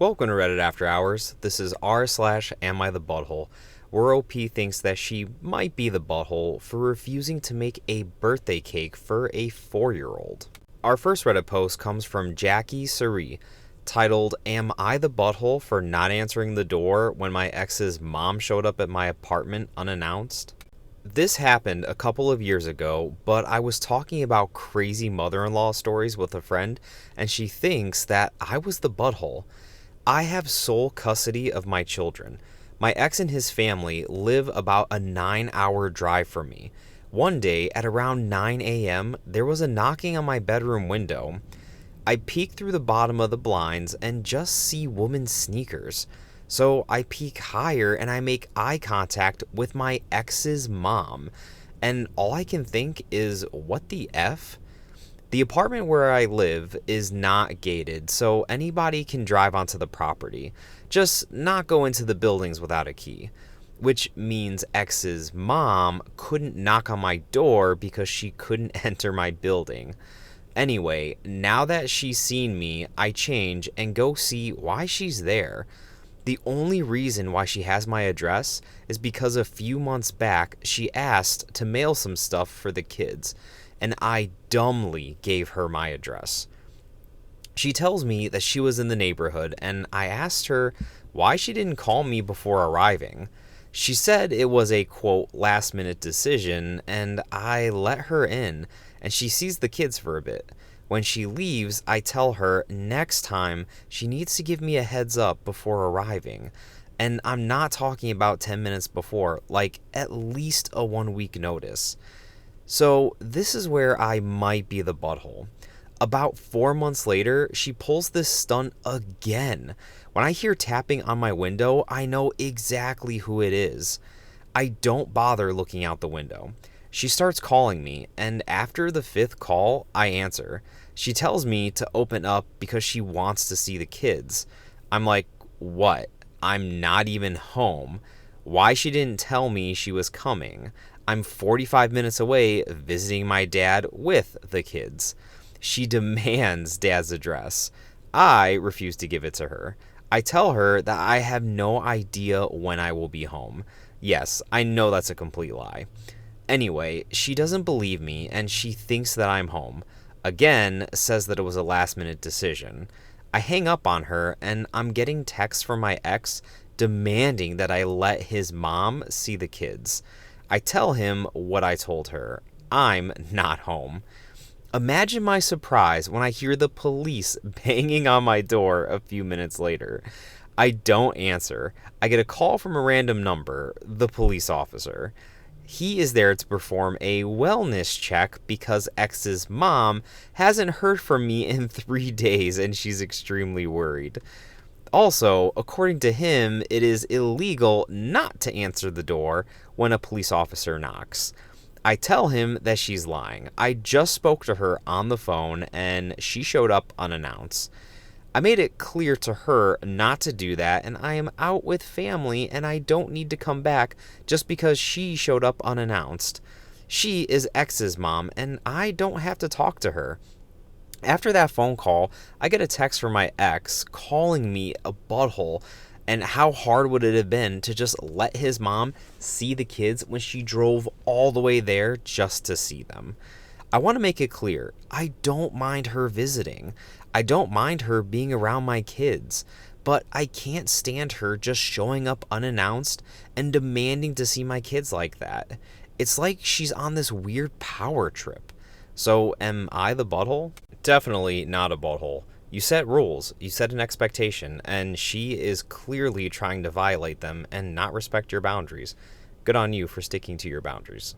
Welcome to Reddit After Hours. This is r/am I the butthole, where OP thinks that she might be the butthole for refusing to make a birthday cake for a 4-year-old. Our first Reddit post comes from Jackie Suri, titled, "Am I the butthole for not answering the door when my ex's mom showed up at my apartment unannounced?" This happened a couple of years ago, but I was talking about crazy mother-in-law stories with a friend, and she thinks that I was the butthole. I have sole custody of my children. My ex and his family live about a 9-hour drive from me. One day at around 9 a.m., there was a knocking on my bedroom window. I peek through the bottom of the blinds and just see women's sneakers. So I peek higher and I make eye contact with my ex's mom. And all I can think is, what the F? The apartment where I live is not gated, so anybody can drive onto the property, just not go into the buildings without a key. Which means ex's mom couldn't knock on my door because she couldn't enter my building. Anyway, now that she's seen me, I change and go see why she's there. The only reason why she has my address is because a few months back she asked to mail some stuff for the kids, and I dumbly gave her my address. She tells me that she was in the neighborhood, and I asked her why she didn't call me before arriving. She said it was a, quote, last-minute decision, and I let her in, and she sees the kids for a bit. When she leaves, I tell her next time she needs to give me a heads up before arriving. And I'm not talking about 10 minutes before, like at least a 1-week notice. So this is where I might be the butthole. About 4 months later, she pulls this stunt again. When I hear tapping on my window, I know exactly who it is. I don't bother looking out the window. She starts calling me, and after the 5th call, I answer. She tells me to open up because she wants to see the kids. I'm like, what? I'm not even home. Why she didn't tell me she was coming? I'm 45 minutes away visiting my dad with the kids. She demands dad's address. I refuse to give it to her. I tell her that I have no idea when I will be home. Yes, I know that's a complete lie. Anyway, she doesn't believe me and she thinks that I'm home. Again, says that it was a last-minute decision. I hang up on her and I'm getting texts from my ex demanding that I let his mom see the kids. I tell him what I told her. I'm not home. Imagine my surprise when I hear the police banging on my door a few minutes later. I don't answer. I get a call from a random number, the police officer. He is there to perform a wellness check because ex's mom hasn't heard from me in 3 days and she's extremely worried. Also, according to him, it is illegal not to answer the door when a police officer knocks. I tell him that she's lying. I just spoke to her on the phone and she showed up unannounced. I made it clear to her not to do that, and I am out with family and I don't need to come back just because she showed up unannounced. She is ex's mom and I don't have to talk to her. After that phone call, I get a text from my ex calling me a butthole, and how hard would it have been to just let his mom see the kids when she drove all the way there just to see them. I want to make it clear, I don't mind her visiting. I don't mind her being around my kids, but I can't stand her just showing up unannounced and demanding to see my kids like that. It's like she's on this weird power trip. So am I the butthole? Definitely not a butthole. You set rules, you set an expectation, and she is clearly trying to violate them and not respect your boundaries. Good on you for sticking to your boundaries.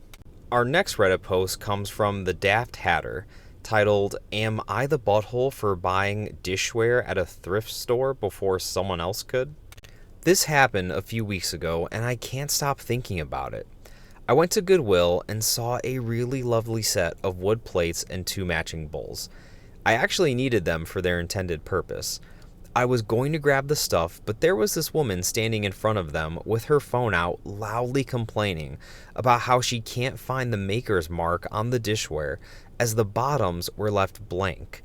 Our next Reddit post comes from the Daft Hatter, titled, "Am I the butthole for buying dishware at a thrift store before someone else could?" This happened a few weeks ago and I can't stop thinking about it. I went to Goodwill and saw a really lovely set of wood plates and 2 matching bowls. I actually needed them for their intended purpose. I was going to grab the stuff, but there was this woman standing in front of them with her phone out, loudly complaining about how she can't find the maker's mark on the dishware as the bottoms were left blank.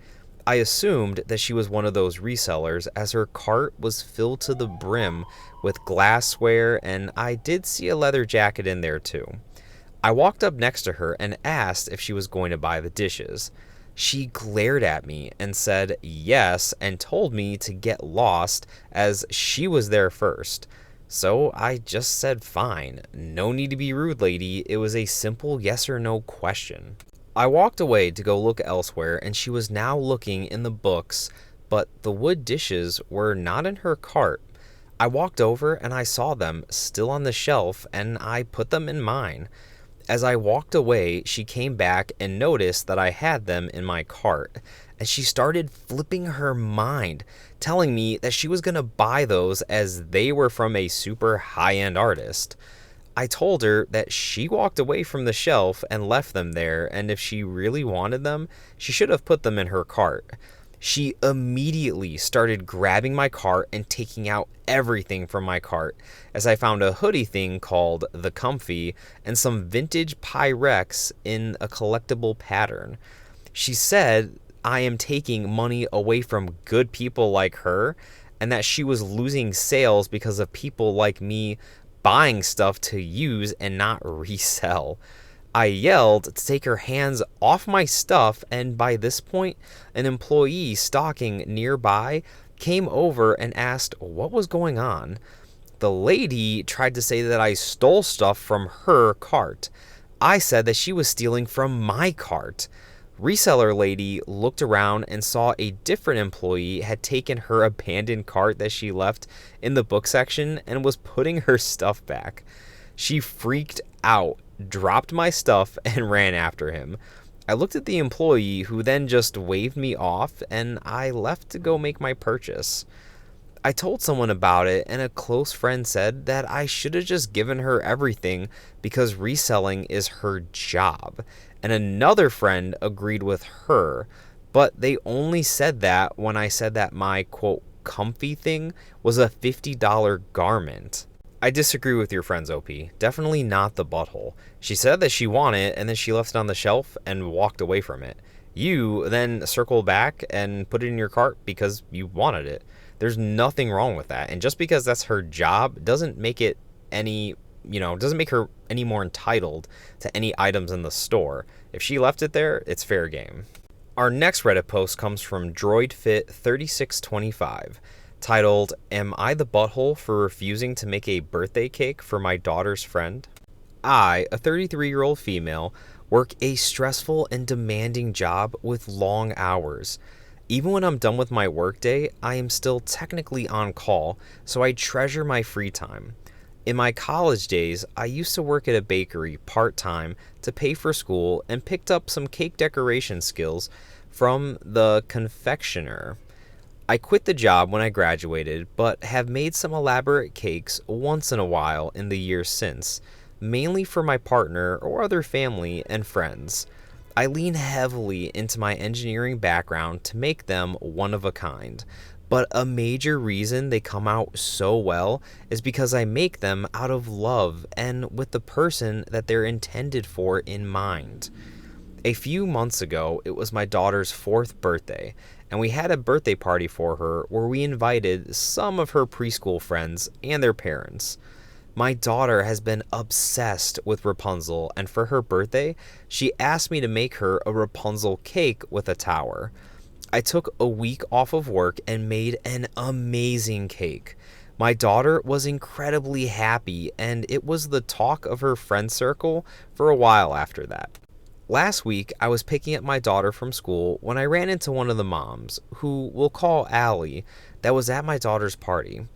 I assumed that she was one of those resellers, as her cart was filled to the brim with glassware, and I did see a leather jacket in there too. I walked up next to her and asked if she was going to buy the dishes. She glared at me and said yes, and told me to get lost as she was there first. So I just said fine. No need to be rude, lady. It was a simple yes or no question. I walked away to go look elsewhere, and she was now looking in the books, but the wood dishes were not in her cart. I walked over and I saw them still on the shelf, and I put them in mine. As I walked away, she came back and noticed that I had them in my cart, and she started flipping her mind, telling me that she was going to buy those as they were from a super high-end artist. I told her that she walked away from the shelf and left them there, and if she really wanted them, she should have put them in her cart. She immediately started grabbing my cart and taking out everything from my cart, as I found a hoodie thing called the Comfy and some vintage Pyrex in a collectible pattern. She said I am taking money away from good people like her, and that she was losing sales because of people like me buying stuff to use and not resell. I yelled to take her hands off my stuff, and by this point, an employee stalking nearby came over and asked what was going on. The lady tried to say that I stole stuff from her cart. I said that she was stealing from my cart. Reseller lady looked around and saw a different employee had taken her abandoned cart that she left in the book section and was putting her stuff back. She freaked out, dropped my stuff, and ran after him. I looked at the employee, who then just waved me off, and I left to go make my purchase. I told someone about it, and a close friend said that I should have just given her everything because reselling is her job. And another friend agreed with her, but they only said that when I said that my, quote, comfy thing was a $50 garment. I disagree with your friends, OP. Definitely not the butthole. She said that she wanted it, and then she left it on the shelf and walked away from it. You then circled back and put it in your cart because you wanted it. There's nothing wrong with that. And just because that's her job doesn't make it doesn't make her any more entitled to any items in the store. If she left it there, it's fair game. Our next Reddit post comes from DroidFit3625, titled, "Am I the butthole for refusing to make a birthday cake for my daughter's friend?" I, a 33-year-old female, work a stressful and demanding job with long hours. Even when I'm done with my workday, I am still technically on call, so I treasure my free time. In my college days, I used to work at a bakery part-time to pay for school and picked up some cake decoration skills from the confectioner. I quit the job when I graduated, but have made some elaborate cakes once in a while in the years since, mainly for my partner or other family and friends. I lean heavily into my engineering background to make them one of a kind, but a major reason they come out so well is because I make them out of love and with the person that they're intended for in mind. A few months ago, it was my daughter's 4th birthday, and we had a birthday party for her where we invited some of her preschool friends and their parents. My daughter has been obsessed with Rapunzel, and for her birthday, she asked me to make her a Rapunzel cake with a tower. I took a week off of work and made an amazing cake. My daughter was incredibly happy, and it was the talk of her friend circle for a while after that. Last week, I was picking up my daughter from school when I ran into one of the moms, who we'll call Allie, that was at my daughter's party.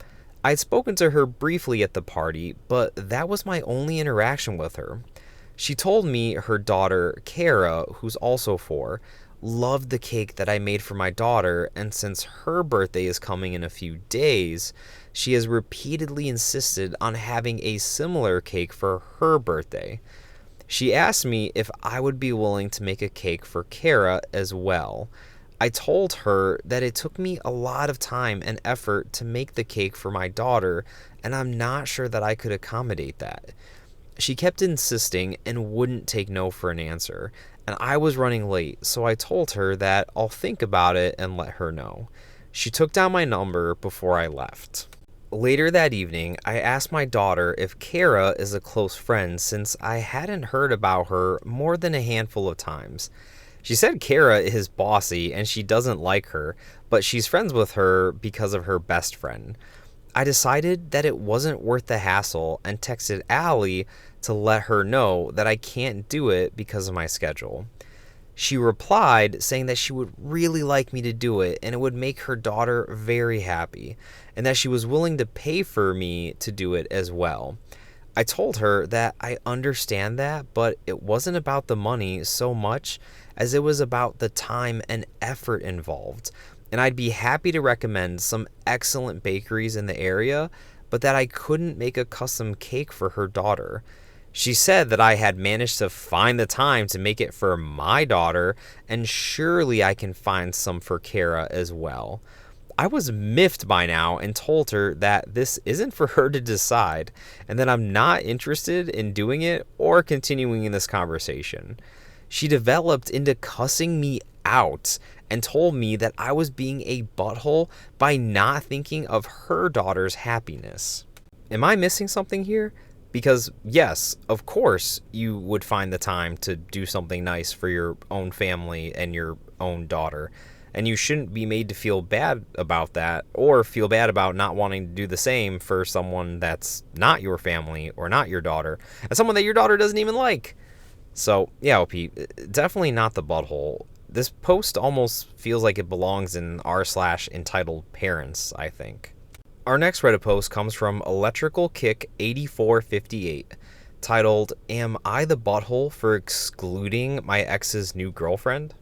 I'd spoken to her briefly at the party, but that was my only interaction with her. She told me her daughter, Kara, who's also 4, loved the cake that I made for my daughter, and since her birthday is coming in a few days, she has repeatedly insisted on having a similar cake for her birthday. She asked me if I would be willing to make a cake for Kara as well. I told her that it took me a lot of time and effort to make the cake for my daughter, and I'm not sure that I could accommodate that. She kept insisting and wouldn't take no for an answer, and I was running late, so I told her that I'll think about it and let her know. She took down my number before I left. Later that evening, I asked my daughter if Kara is a close friend since I hadn't heard about her more than a handful of times. She said Kara is bossy and she doesn't like her, but she's friends with her because of her best friend. I decided that it wasn't worth the hassle and texted Allie to let her know that I can't do it because of my schedule. She replied saying that she would really like me to do it and it would make her daughter very happy, and that she was willing to pay for me to do it as well. I told her that I understand that, but it wasn't about the money so much as it was about the time and effort involved, and I'd be happy to recommend some excellent bakeries in the area, but that I couldn't make a custom cake for her daughter. She said that I had managed to find the time to make it for my daughter, and surely I can find some for Kara as well. I was miffed by now and told her that this isn't for her to decide, and that I'm not interested in doing it or continuing in this conversation. She developed into cussing me out and told me that I was being a butthole by not thinking of her daughter's happiness. Am I missing something here? Because, yes, of course, you would find the time to do something nice for your own family and your own daughter. And you shouldn't be made to feel bad about that, or feel bad about not wanting to do the same for someone that's not your family or not your daughter, and someone that your daughter doesn't even like. So, yeah, OP, definitely not the butthole. This post almost feels like it belongs in r/entitled parents, I think. Our next Reddit post comes from Electrical Kick 8458, titled, "Am I the butthole for excluding my ex's new girlfriend?"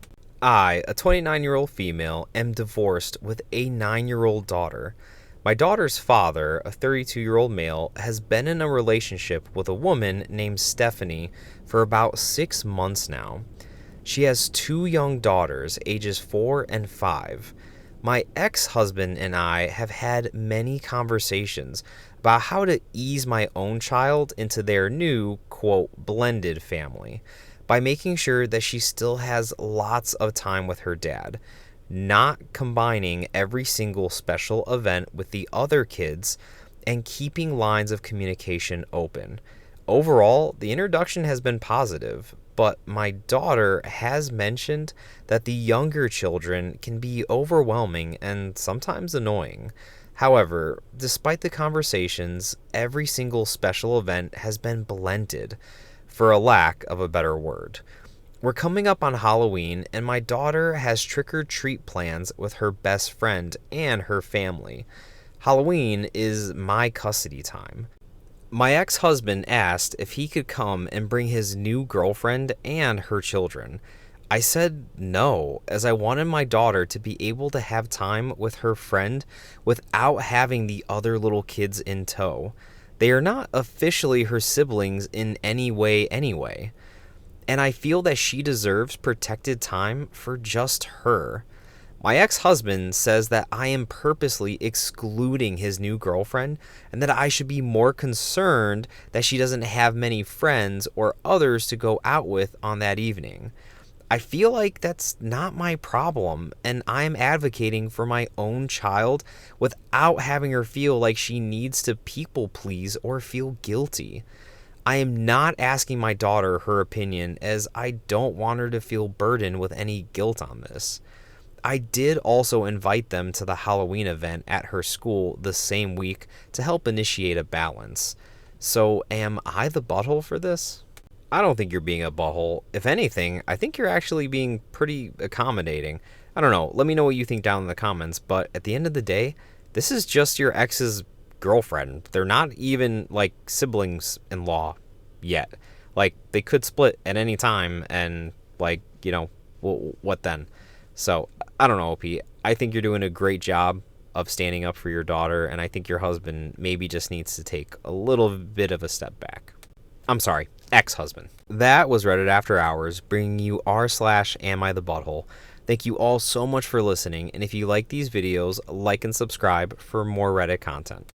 I, a 29-year-old female, am divorced with a 9-year-old daughter. My daughter's father, a 32-year-old male, has been in a relationship with a woman named Stephanie for about 6 months now. She has 2 young daughters, ages 4 and 5. My ex-husband and I have had many conversations about how to ease my own child into their new, quote, blended family by making sure that she still has lots of time with her dad, not combining every single special event with the other kids, and keeping lines of communication open. Overall, the introduction has been positive, but my daughter has mentioned that the younger children can be overwhelming and sometimes annoying. However, despite the conversations, every single special event has been blended, for a lack of a better word. We're coming up on Halloween, and my daughter has trick-or-treat plans with her best friend and her family. Halloween is my custody time. My ex-husband asked if he could come and bring his new girlfriend and her children. I said no, as I wanted my daughter to be able to have time with her friend without having the other little kids in tow. They are not officially her siblings in any way anyway, and I feel that she deserves protected time for just her. My ex-husband says that I am purposely excluding his new girlfriend and that I should be more concerned that she doesn't have many friends or others to go out with on that evening. I feel like that's not my problem, and I'm advocating for my own child without having her feel like she needs to people please or feel guilty. I am not asking my daughter her opinion, as I don't want her to feel burdened with any guilt on this. I did also invite them to the Halloween event at her school the same week to help initiate a balance. So am I the butthole for this? I don't think you're being a butthole. If anything, I think you're actually being pretty accommodating. I don't know. Let me know what you think down in the comments. But at the end of the day, this is just your ex's girlfriend. They're not even like siblings-in-law yet. Like, they could split at any time, and like, you know, what then? So I don't know, OP. I think you're doing a great job of standing up for your daughter, and I think your husband maybe just needs to take a little bit of a step back. I'm sorry, ex-husband. That was Reddit After Hours, bringing you r/Am I the Butthole. Thank you all so much for listening, and if you like these videos, like and subscribe for more Reddit content.